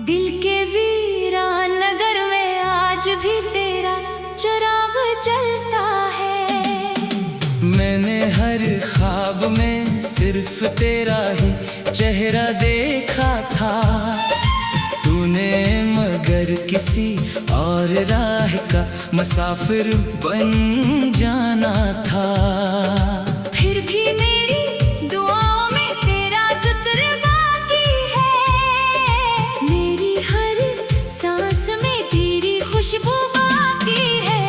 दिल के वीरान नगर में आज भी तेरा चिराग जलता है। मैंने हर ख्वाब में सिर्फ तेरा ही चेहरा देखा था। तूने मगर किसी और राह का मुसाफिर बन जाना था। फिर भी मेरी दुआओं में तेरा जिक्र बाकी है। मेरी हर सांस में तेरी खुशबू बाकी है।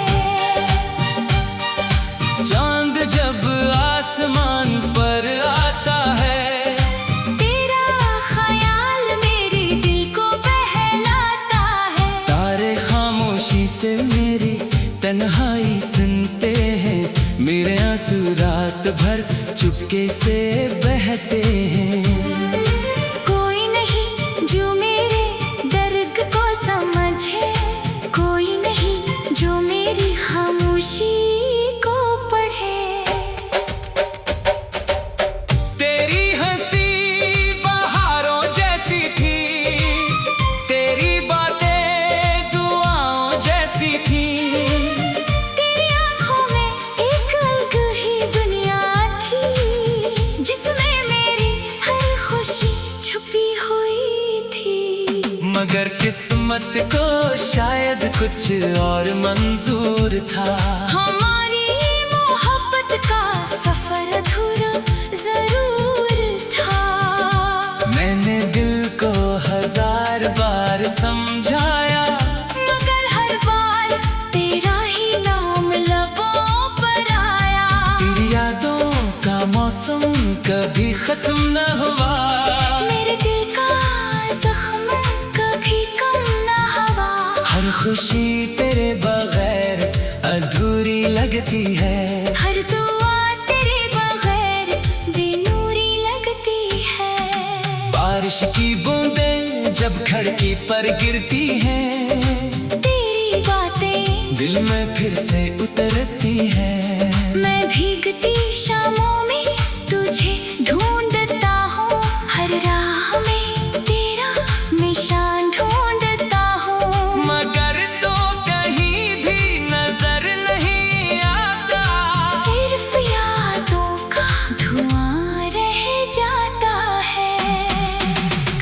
चांद जब आसमान पर आता है, तेरा ख्याल मेरे दिल को बहलाता है। तारे खामोशी से मेरी तन्हाई सुनते हैं। मेरे आंसू रात भर चुपके से बहते हैं। कोई नहीं जो मेरे दर्द को समझे, कोई नहीं जो मेरी खामोशी को पढ़े। तेरी हंसी बहारों जैसी थी, तेरी बातें दुआओं जैसी थी। तेरी आँखों में एक अलग ही दुनिया थी, जिसमें मेरी हर खुशी छुपी हुई थी। मगर किस्मत को शायद कुछ और मंजूर था। हमारी मोहब्बत का सफर अधूरा जरूर था। मैंने दिल को 1000 बार समझाया, मगर हर बार तेरा ही नाम लबों पर आया। तेरी यादों का मौसम कभी खत्म न हुआ। मेरे दिल का जख्म कभी कम न हुआ। हर खुशी तेरे बगैर अधूरी लगती है। हर दुआ तेरे बगैर बेनूरी लगती है। बारिश की बूंदें जब खिड़की पर गिरती हैं, तेरी बातें दिल में फिर से उतरती हैं। मैं भीगती शामों में तुझे ढूंढता हूँ। हर राह में तेरा निशान ढूंढता हूँ। मगर तो कहीं भी नजर नहीं आता। सिर्फ यादों का धुआं रह जाता है।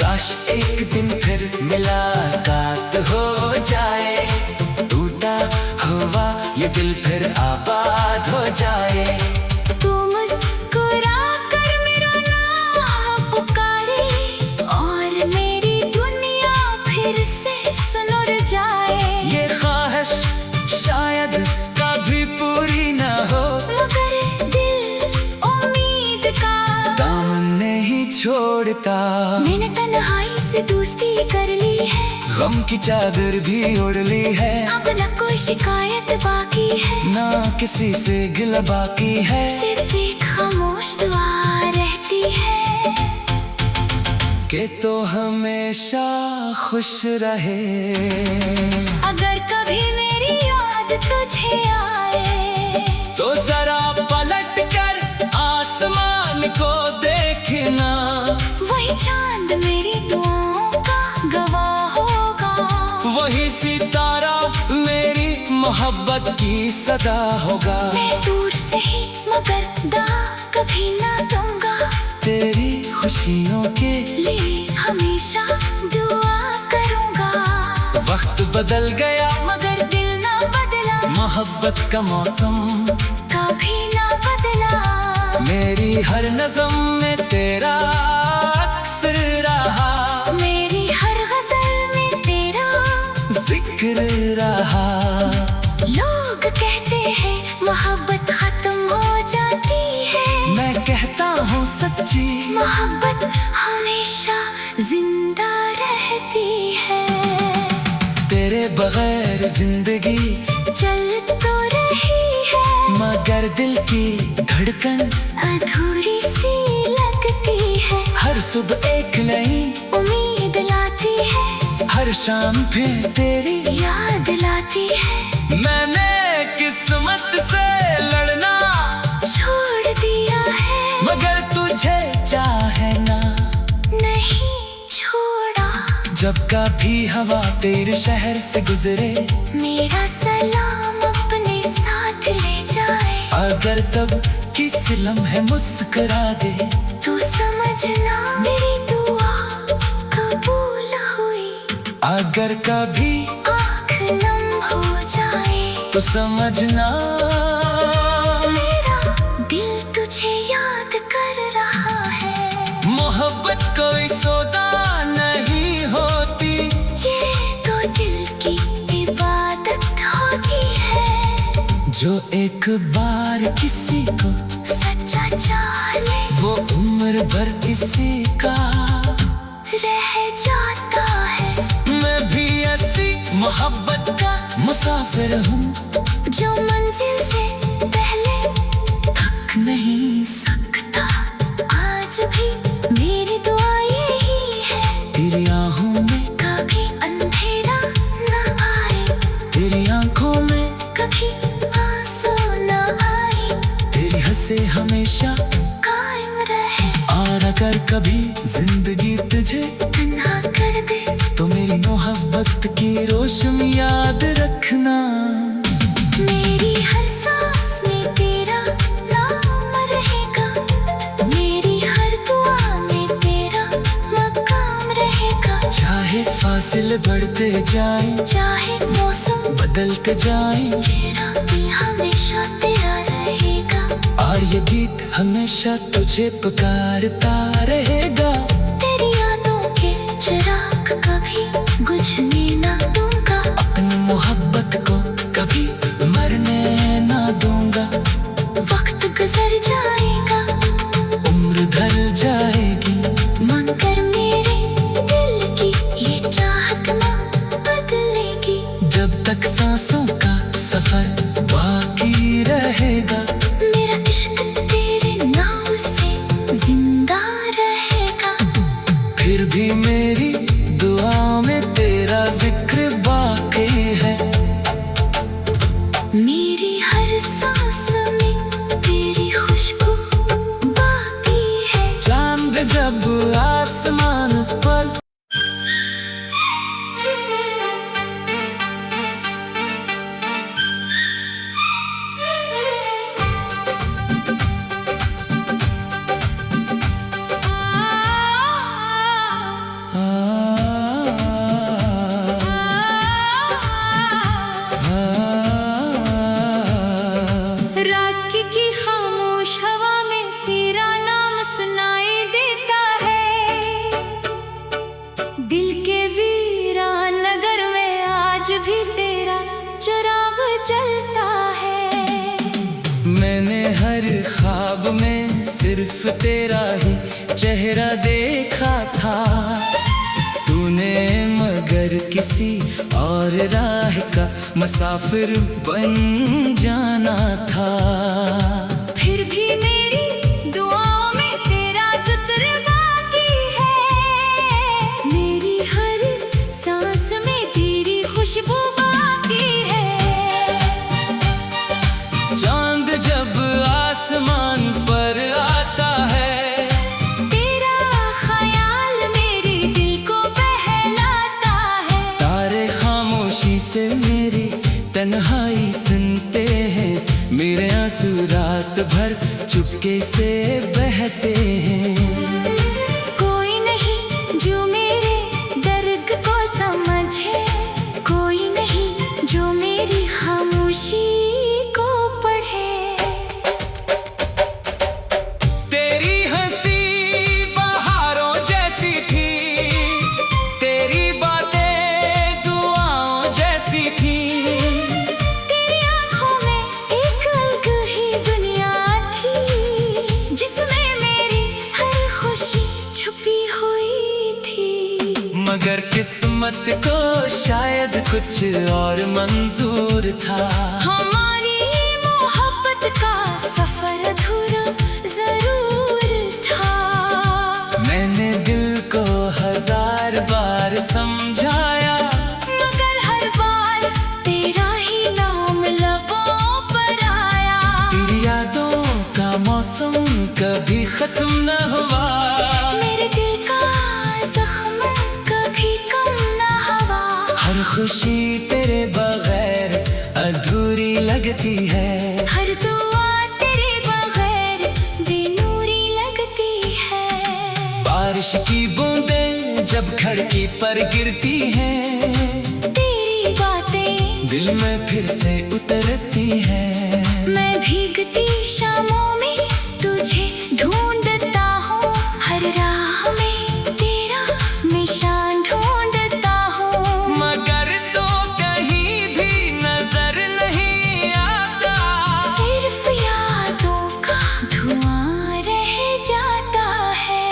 काश एक दिन फिर मुलाकात हो जाए, टूटा हुआ ये दिल फिर आबाद हो जाए। तू मुस्कुरा कर मेरा नाम पुकारे, और मेरी दुनिया फिर से सुनुर जाए। ये ख्वाहिश शायद कभी पूरी ना हो, मगर दिल उम्मीद का दामन नहीं छोड़ता। मैंने तन्हाई से दोस्ती कर ली है। गम की चादर भी ओढ़ ली है। अब न कोई शिकायत बाकी है, ना किसी से गिला बाकी है। सिर्फ एक खामोश दुआ रहती है कि तो हमेशा खुश रहे। अगर कभी मेरी याद तुझे आए, तो जरा पलट कर आसमान को देखना। वही चांद मेरी दुआओं का गवाह होगा। वही सितारा मेरी मोहब्बत की सदा होगा। मैं दूर से ही मगर दाग कभी ना दूंगा। तेरी खुशियों के लिए हमेशा दुआ करूंगा। वक्त बदल गया मगर दिल ना बदला, मोहब्बत का मौसम कभी ना बदला। मेरी हर नज़म में तेरा अक्स रहा। मेरी हर गजल में तेरा जिक्र रहा। लोग कहते हैं मोहब्बत खत्म हो जाती है, मैं कहता हूँ सच्ची मोहब्बत हमेशा जिंदा रहती है। तेरे बगैर जिंदगी चल तो रही है, मगर दिल की धड़कन अधूरी सी लगती है। हर सुबह एक नई उम्मीद लाती है, हर शाम फिर तेरी याद लाती है। मैंने किस्मत से लड़ना छोड़ दिया है, मगर तुझे चाहे ना नहीं छोड़ा। जब कभी हवा तेरे शहर से गुजरे, मेरा सलाम अपने साथ ले जाए। अगर तब किसी लम्हे मुस्कुरा दे, तू समझना मेरी दुआ कबूल हुई। अगर कभी आँख नम हो जाए, तो समझना मेरा दिल तुझे याद कर रहा है। मोहब्बत कोई सौदा नहीं होती, ये तो दिल की इबादत होती है। जो एक बार किसी को सच्चा चाहे, वो उम्र भर इसी का रह जाता है। मैं भी ऐसी मोहब्बत का मुसाफिर हूँ, जो मंजिल से पहले थक नहीं सकता। आज भी मेरी दुआ यही है, तेरी आँखों में कभी अंधेरा न आए, तेरी आँखों में कभी आंसू न आए, तेरी हंसे हमेशा कायम रहे। और अगर कभी जिंदगी तुझे तन्हा कर दे, तो मेरी मोहब्बत की रोशनी याद रखना। मेरी हर सांस में तेरा नाम रहेगा, मेरी हर दुआ में तेरा मकाम रहेगा। चाहे फासिले बढ़ते जाएं, चाहे मौसम बदलते जाएं, मेरा दिल हमेशा तेरा रहेगा। और ये गीत हमेशा तुझे पुकारता रहेगा। तेरी यादों के चिराग कभी बुझने ना दूंगा, अपनी मोहब्बत को कभी मरने ना दूंगा। वक्त गुजर जाएगा, उम्र ढल जाएगी, मगर मेरे दिल की ये चाहत ना बदलेगी। जब तक सांसों का सफर बाकी रहेगा, मेरा इश्क तेरे नाम से जिंदा रहेगा। फिर भी मेरी दुआ में तेरा जिक्र बाकी है। मेरी हर सांस में तेरी खुशबू बाकी है। चांद जब आसमान पर रात की खामोश हवा में तेरा नाम सुनाई देता है। दिल के वीरान नगर में आज भी तेरा चिराग जलता है। मैंने हर ख्वाब में सिर्फ तेरा ही चेहरा देखा था। तूने मगर किसी और राह का मुसाफिर बन जाना था। फिर भी मेरी दुआओं में तेरा जिक्र बाकी है। मेरी हर सांस में तेरी खुशबू बाकी है। चांद जब आसमान पर आता है, तेरा ख्याल मेरे दिल को बहलाता है। तारे खामोशी से मेरी तन्हाई सुनते हैं। मेरे आंसू रात भर चुपके से बहते हैं। कोई नहीं जो मेरे दर्द को समझे, कोई नहीं जो मेरी खामोशी को पढ़े। तेरी हंसी बहारों जैसी थी, तेरी बातें दुआओं जैसी थी। तेरी आँखों में एक अलग ही दुनिया थी, जिसमें मेरी हर खुशी छुपी हुई थी। मगर किस्मत को शायद कुछ और मंजूर था। हमारी मोहब्बत का सफर अधूरा जरूर था। मैंने दिल को हजार बार समझाया, मगर हर बार तेरा ही नाम लबों पर आया। तेरी यादों का मौसम कभी खत्म न हुआ। मेरे दिल का जख्म कभी कम खुशी तेरे बगैर अधूरी लगती है। हर दुआ तेरे बगैर बेनूरी लगती है। बारिश की बूंदें जब खिड़की पर गिरती हैं, तेरी बातें दिल में फिर से उतरती हैं। मैं भीगती शामों में तुझे ढूंढता हूँ, हर राह में तेरा निशान ढूंढता हूँ। मगर तो कहीं भी नजर नहीं आता, सिर्फ यादों का धुआं रह जाता है।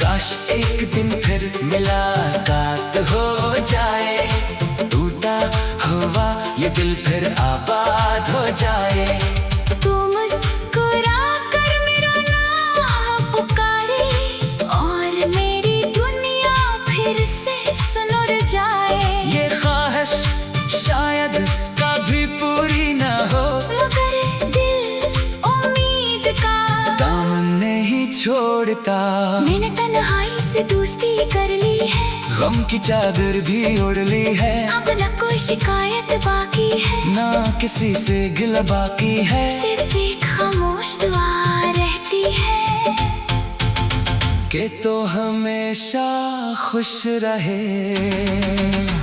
काश एक दिन फिर मुलाकात हो जाए, टूटा हुआ ये दिल फिर आबाद हो जाए। तू मुस्कुरा कर मेरा नाम पुकारे और मेरी दुनिया फिर से सुनर जाए। ये ख्वाहिश शायद कभी पूरी ना हो, मगर दिल उम्मीद का दामन नहीं छोड़ता। मैंने तन्हाई से दोस्ती कर ली है, गम की चादर भी ओढ़ ली है। अब न कोई शिकायत बाकी है, ना किसी से गिला बाकी है। सिर्फ एक खामोश दुआ रहती है कि तो हमेशा खुश रहे।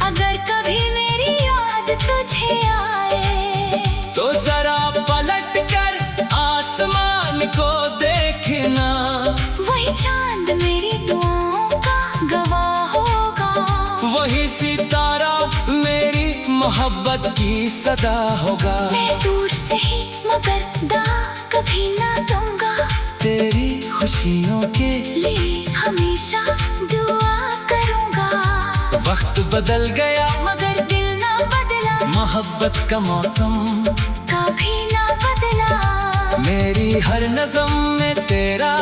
अगर कभी मेरी याद तुझे आए, तो जरा पलट कर आसमान को देखना, वही चांद मेरी दुआओं का गवाह होगा। वही सितारा मेरी मोहब्बत की सदा होगा। मैं दूर से ही मगर दा कभी ना दूंगा, तेरी खुशियों के लिए हमेशा दुआ करूंगा। वक्त बदल गया मगर दिल ना बदला, मोहब्बत का मौसम कभी ना बदला। मेरी हर नज़म में तेरा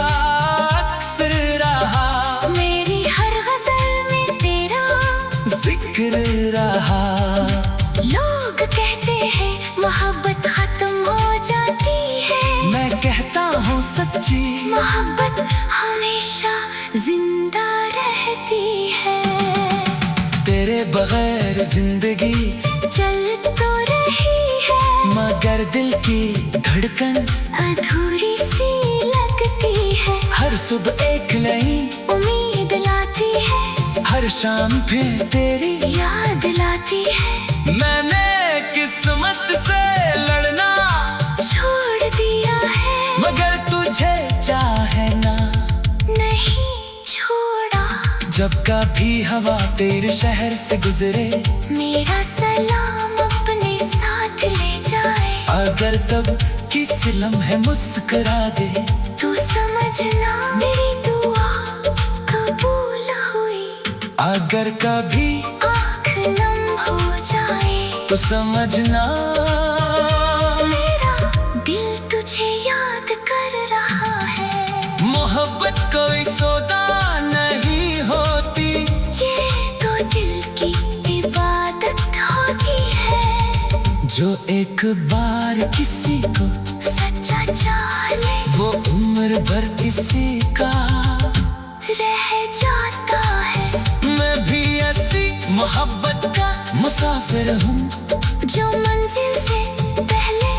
अक्स रहा, मेरी हर गजल में तेरा जिक्र रहा। लोग कहते हैं मोहब्बत खत्म हो जाती है, मैं कहता हूँ सच्ची मोहब्बत हमेशा जिंदा रहती है। तेरे बगैर जिंदगी चल तो रही है, मगर दिल की धड़कन अधूरी सी लगती है। हर सुबह एक नई उम्मीद लाती है, हर शाम फिर तेरी याद लाती है। मैंने किस्मत से लड़ना छोड़ दिया है, मगर तुझे चाहे ना नहीं छोड़ा। जब कभी हवा तेरे शहर से गुजरे, मेरा सलाम अपने साथ ले जाए। अगर तब किसी लम्हे मुस्कुरा दे, तू समझना मेरी दुआ कबूल हुई। अगर कभी आँख नम हो जाए, तो समझना मेरा दिल तुझे याद कर रहा है। मोहब्बत कोई सौदा नहीं होती, ये तो दिल की इबादत होती है। जो एक बार किसी को सच्चा चाले वो उम्र भर किसी का रह जाता है। मैं भी ऐसी मोहब्बत का मुसाफिर हूँ, जो मंजिल से पहले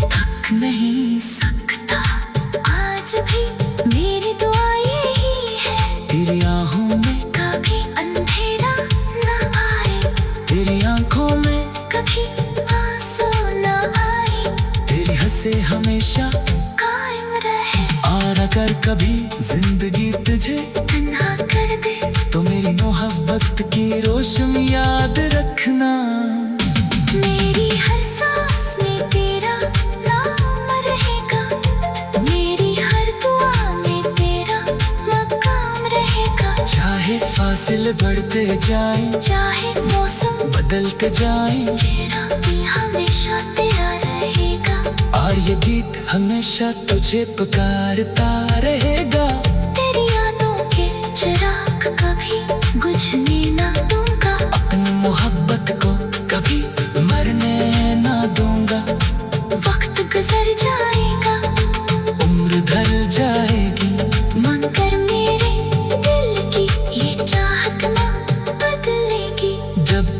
थक नहीं सकता। आज भी मेरी दुआ यही है, तेरी आँखों में कभी अंधेरा न आए, तेरी आँखों में कभी आंसू न आए, तेरी हंसे हमेशा कायम रहे। और अगर कभी जिंदगी तुझे तन्हा कर दे, तो मेरी मोहब्बत की रोशनी याद रखना। मेरी हर सांस में तेरा नाम रहेगा, मेरी हर दुआ में तेरा मकाम रहेगा। चाहे फासिले बढ़ते जाएं, चाहे मौसम बदलते जाएं, तेरा भी हमेशा तेरा रहेगा। और ये गीत हमेशा तुझे पुकारता रहेगा। तेरी यादों के चिराग कभी बुझने ना दूंगा, अपनी मोहब्बत को कभी मरने ना दूंगा। वक्त गुजर जाएगा, उम्र ढल जाएगी, मगर मेरे दिल की ये चाहत ना बदलेगी। जब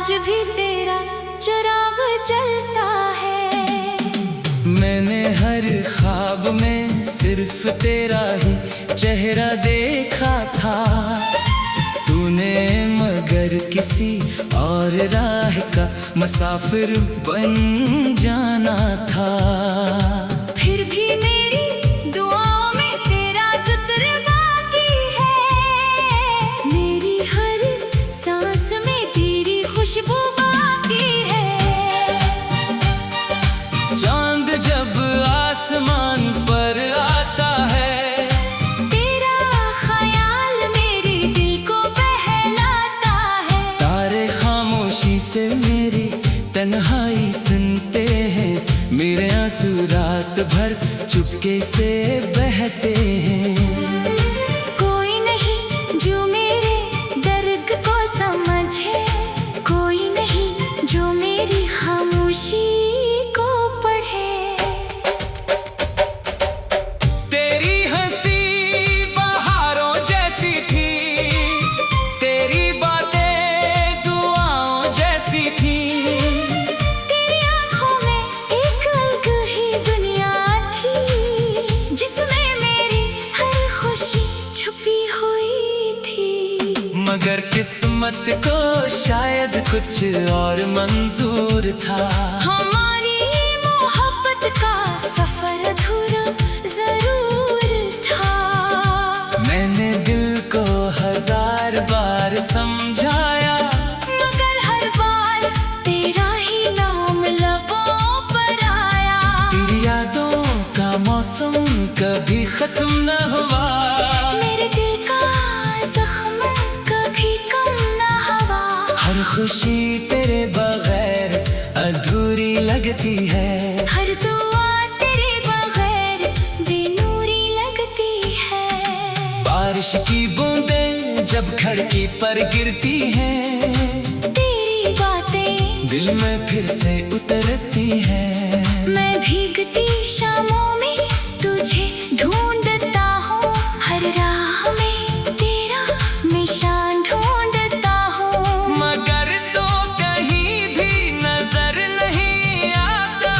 आज भी तेरा चिराग जलता है। मैंने हर ख्वाब में सिर्फ तेरा ही चेहरा देखा था। तूने मगर किसी और राह का मुसाफिर बन जाना था। फिर भी मेरी दुआओं में तेरा जिक्र बाकी है। मेरी हर सांस में तेरी खुशबू बाकी है। चांद जब आसमान पर आता है, तेरा ख्याल मेरे दिल को बहलाता है। तारे खामोशी से मेरी तन्हाई सुनते हैं। मेरे आंसू रात भर चुपके से बहते हैं। कोई नहीं जो मेरे दर्द को समझे, कोई नहीं जो मेरी खामोशी को पढ़े। तेरी हंसी बहारों जैसी थी, तेरी बातें दुआओं जैसी थी। तेरी आंखों में एक अलग ही दुनिया थी, जिसमें मेरी हर खुशी छुपी हुई थी। मगर किस्मत को शायद कुछ और मंजूर था। हमारी मोहब्बत का सफर अधूरा जरूर था। मैंने दिल को 1000 बार समझाया, मगर हर बार तेरा ही नाम लबों पर आया। तेरी यादों का मौसम कभी खत्म न हुआ। मेरे दिल का जख्म कभी कम न हुआ। हर खुशी तेरे बगैर अधूरी लगती है। हर दुआ तेरे बगैर बेनूरी लगती है। बारिश की बूंदें जब खिड़की पर गिरती हैं, तेरी बातें दिल में फिर से उतरती हैं। मैं भीगती शामों में तुझे ढूंढता हूँ। हर राह में तेरा निशान ढूंढता हूँ। मगर तो कहीं भी नजर नहीं आता।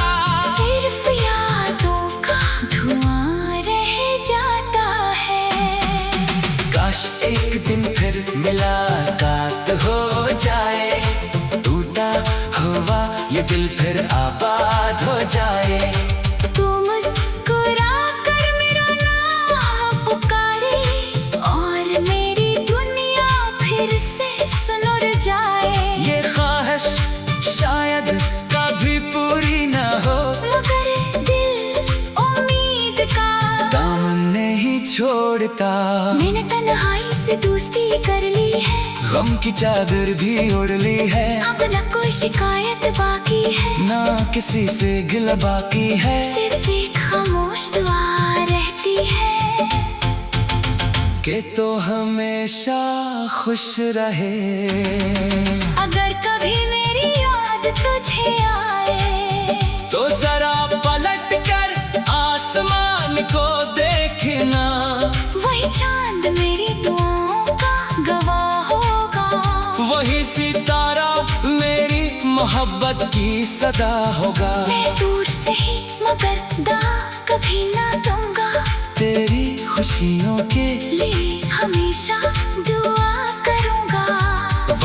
सिर्फ यादों का धुआं रह जाता है। काश एक दिन फिर मुलाकात हो जाए, टूटा हुआ ये दिल फिर आबाद हो जाए। तू मुस्कुरा कर मेरा नाम पुकारे, और मेरी दुनिया फिर से सुनर जाए। ये ख्वाहिश शायद कभी पूरी न हो, मगर दिल उम्मीद का दामन नहीं छोड़ता। मैंने तन्हाई से दोस्ती कर ली है। गम की चादर भी ओढ़ ली है। अब न कोई शिकायत बाकी है, ना किसी से गिला बाकी है। सिर्फ एक खामोश दुआ रहती है कि तो हमेशा खुश रहे। अगर कभी मेरी याद तुझे आए, तो जरा पलट कर आसमान को देखना। वही चांद मेरी दुआओं का गवाह होगा। वही सितारा मेरी मोहब्बत की सदा होगा। मैं दूर से ही मगर दाग कभी ना दूंगा। तेरी खुशियों के लिए हमेशा दुआ करूंगा।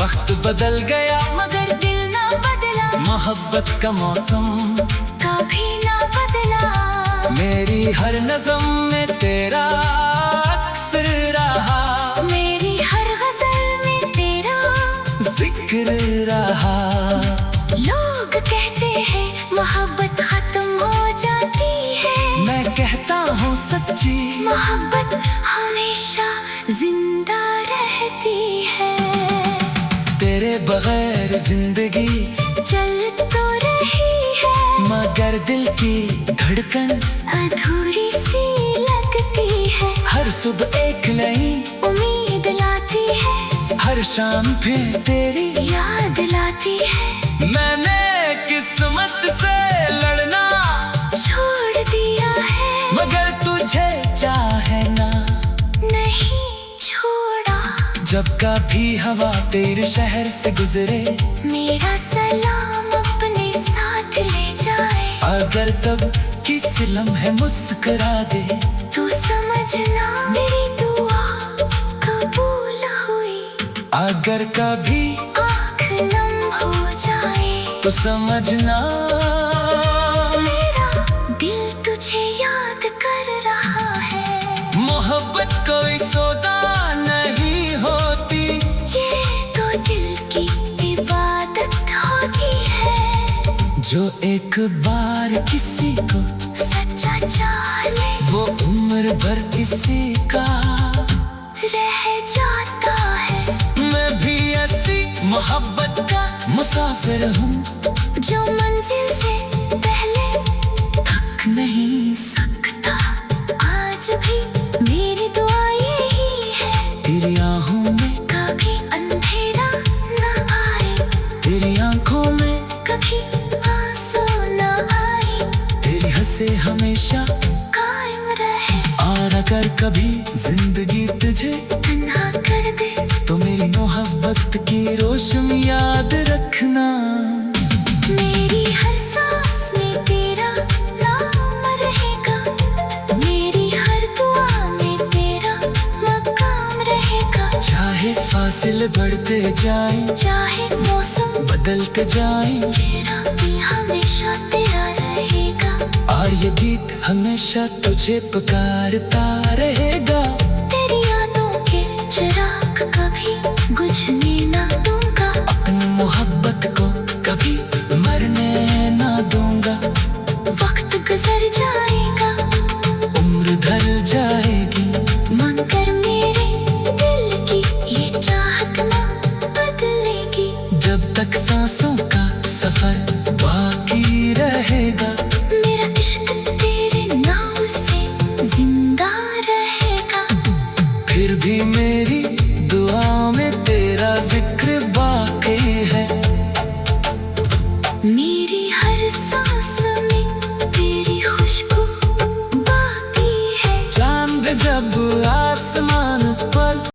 वक्त बदल गया मगर दिल ना बदला, मोहब्बत का मौसम कभी ना बदला। मेरी हर नज़म में तेरा अक्स रहा। मेरी हर गजल में तेरा जिक्र रहा। लोग कहते हैं मोहब्बत खत्म हो जाती है, मैं कहता हूँ सच्ची मोहब्बत हमेशा जिंदा रहती है। तेरे बगैर जिंदगी चल तो रही है, मगर दिल की धड़कन अधूरी सी लगती है। हर सुबह एक नई उम्मीद लाती है, हर शाम फिर तेरी याद लाती है। मैंने किस्मत से लड़ना छोड़ दिया है, मगर तुझे चाहे ना नहीं छोड़ा। जब कभी हवा तेरे शहर से गुजरे, मेरा सलाम अपने साथ ले जाए। अगर तब किसी लम्हे मुस्कुरा दे, तू समझना मेरी दुआ कबूल हुई। अगर कभी आँख नम हो जाए, तो समझना मेरा दिल तुझे याद कर रहा है। मोहब्बत कोई सौदा नहीं होती, ये तो दिल की इबादत होती है। जो एक बार किसी को सच्चा चाहे, वो उम्र भर किसी का रह जाता है। मैं भी ऐसी मोहब्बत का मुसाफिर हूँ, जो मंजिल से पहले थक नहीं सकता। आज भी मेरी दुआ यही है, तेरी आँखों में कभी अंधेरा न आए, तेरी आँखों में कभी आंसू न आए, तेरी हंसे हमेशा कायम रहे। और अगर कभी जिंदगी तुझे तन्हा कर दे, तो मेरी मोहब्बत की रोशनी याद रखना। मेरी हर सांस में तेरा नाम रहेगा, मेरी हर दुआ में तेरा मकाम रहेगा। चाहे फासिले बढ़ते जाएं, चाहे मौसम बदलते जाएं, तेरा भी हमेशा तेरा रहेगा। और ये गीत हमेशा तुझे पुकारता रहेगा। तेरी यादों के चिराग कभी बुझने ना दूंगा, अपनी मोहब्बत को कभी मरने ना दूंगा। वक्त गुजर जाएगा, उम्र ढल जाएगी, मगर मेरे दिल की ये चाहत ना बदलेगी। जब तक सांसों